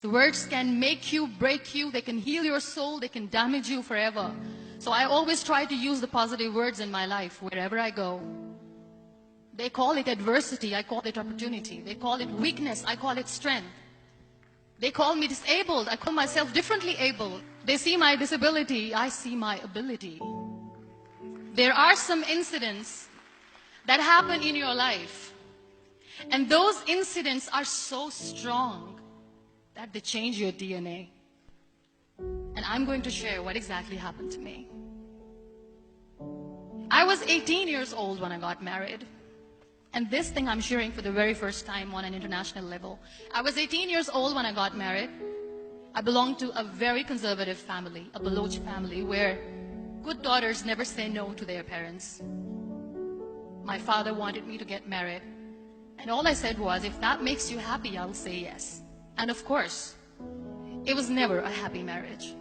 The words can make you, break you, they can heal your soul, they can damage you forever. So I always try to use the positive words in my life wherever I go. They call it adversity, I call it opportunity. They call it weakness, I call it strength. They call me disabled, I call myself differently abled. They see my disability, I see my ability. There are some incidents that happen in your life, and those incidents are so strong that they change your DNA. And I'm going to share what exactly happened to me. I was 18 years old when I got married. And this thing I'm sharing for the very first time on an international level. I was 18 years old when I got married. I belonged to a very conservative family, a Baloch family, where good daughters never say no to their parents. My father wanted me to get married. And all I said was, if that makes you happy, I'll say yes. And of course, it was never a happy marriage.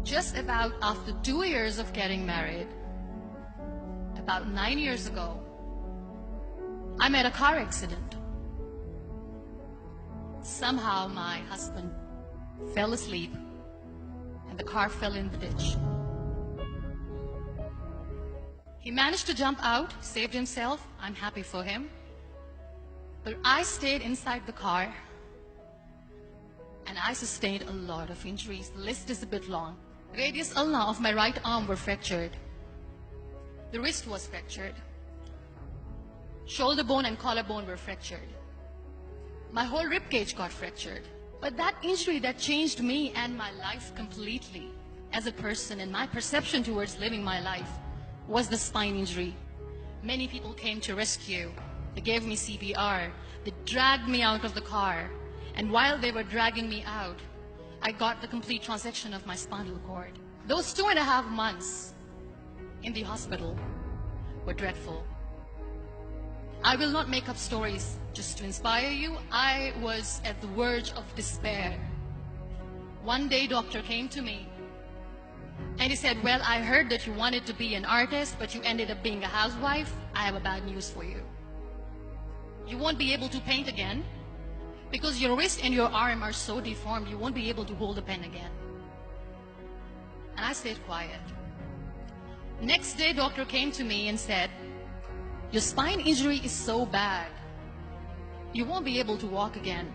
Just about after 2 years of getting married, about 9 years ago, I met a car accident. Somehow my husband fell asleep and the car fell in the ditch. He managed to jump out, saved himself. I'm happy for him. But I stayed inside the car and I sustained a lot of injuries. The list is a bit long. Radius ulna of my right arm were fractured. The wrist was fractured. Shoulder bone and collarbone were fractured. My whole rib cage got fractured. But that injury that changed me and my life completely as a person and my perception towards living my life was the spine injury. Many people came to rescue. They gave me CPR. They dragged me out of the car. And while they were dragging me out, I got the complete transection of my spinal cord. Those 2.5 months in the hospital were dreadful. I will not make up stories just to inspire you. I was at the verge of despair. One day, doctor came to me and he said, well, I heard that you wanted to be an artist, but you ended up being a housewife. I have a bad news for you. You won't be able to paint again because your wrist and your arm are so deformed, you won't be able to hold a pen again. And I stayed quiet. Next day, doctor came to me and said, your spine injury is so bad, you won't be able to walk again.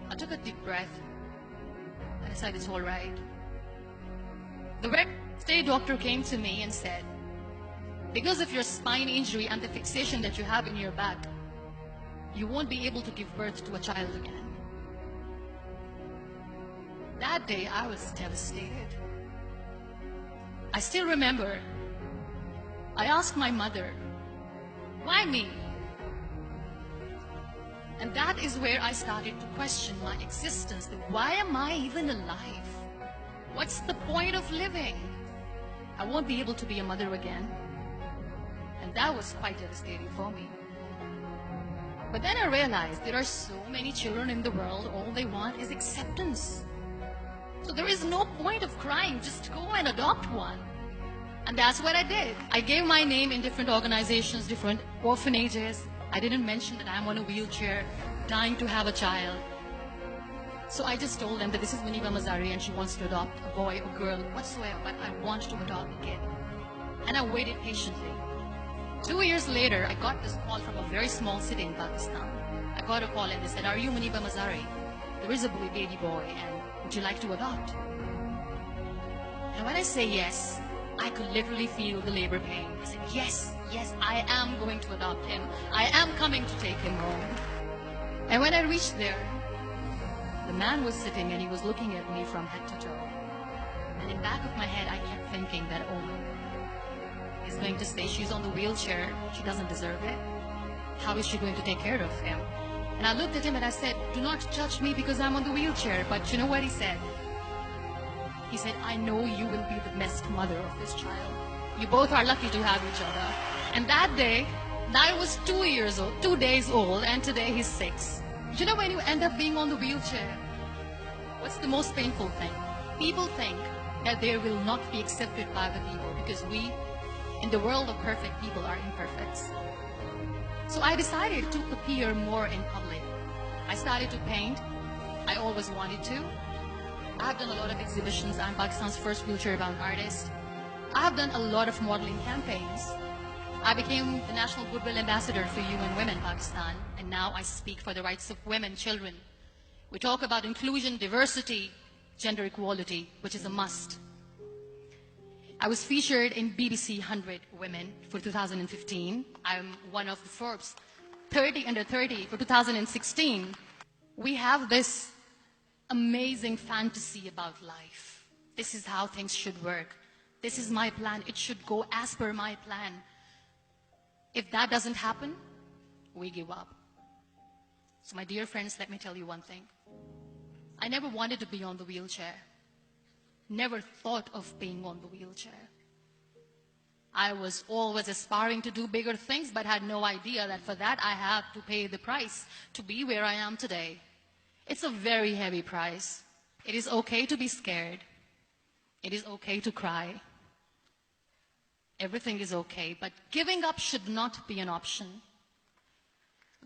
I took a deep breath and I said, it's all right. The next day, doctor came to me and said, because of your spine injury and the fixation that you have in your back, you won't be able to give birth to a child again. That day, I was devastated. I still remember, I asked my mother, why me? And that is where I started to question my existence. Why am I even alive? What's the point of living? I won't be able to be a mother again. And that was quite devastating for me. But then I realized there are so many children in the world, all they want is acceptance. So there is no point of crying, just go and adopt one. And that's what I did. I gave my name in different organizations, different orphanages. I didn't mention that I'm on a wheelchair, dying to have a child. So I just told them that this is Muniba Mazari and she wants to adopt a boy or girl, whatsoever, but I want to adopt a kid. And I waited patiently. 2 years later, I got this call from a very small city in Pakistan. I got a call and they said, are you Muniba Mazari? There is a baby boy and would you like to adopt? And when I say yes, I could literally feel the labor pain. I said, yes, I am going to adopt him. I am coming to take him home. And when I reached there, the man was sitting and he was looking at me from head to toe. And in the back of my head, I kept thinking that, oh, he's going to say she's on the wheelchair. She doesn't deserve it. How is she going to take care of him? And I looked at him and I said, do not touch me because I'm on the wheelchair. But you know what he said? He said, I know you will be the best mother of this child. You both are lucky to have each other. And that day, I was 2 days old, and today he's 6. You know when you end up being on the wheelchair, what's the most painful thing? People think that they will not be accepted by the people because we, in the world of perfect people, are imperfect. So I decided to appear more in public. I started to paint. I always wanted to. I have done a lot of exhibitions. I'm Pakistan's first wheelchair-bound artist. I have done a lot of modeling campaigns. I became the National Goodwill Ambassador for UN Women Pakistan, and now I speak for the rights of women, children. We talk about inclusion, diversity, gender equality, which is a must. I was featured in BBC 100 Women for 2015. I'm one of the Forbes 30 under 30 for 2016. We have this amazing fantasy about life. This is how things should work. This is my plan. It should go as per my plan. If that doesn't happen, we give up. So my dear friends, let me tell you one thing. I never wanted to be on the wheelchair. Never thought of being on the wheelchair. I was always aspiring to do bigger things, but had no idea that for that I have to pay the price to be where I am today. It's a very heavy price. It is okay to be scared. It is okay to cry. Everything is okay, but giving up should not be an option.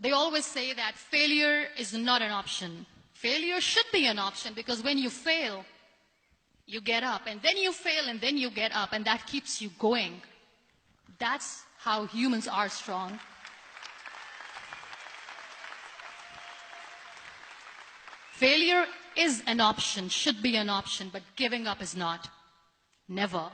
They always say that failure is not an option. Failure should be an option, because when you fail, you get up, and then you fail, and then you get up, and that keeps you going. That's how humans are strong. Failure is an option, should be an option, but giving up is not. Never.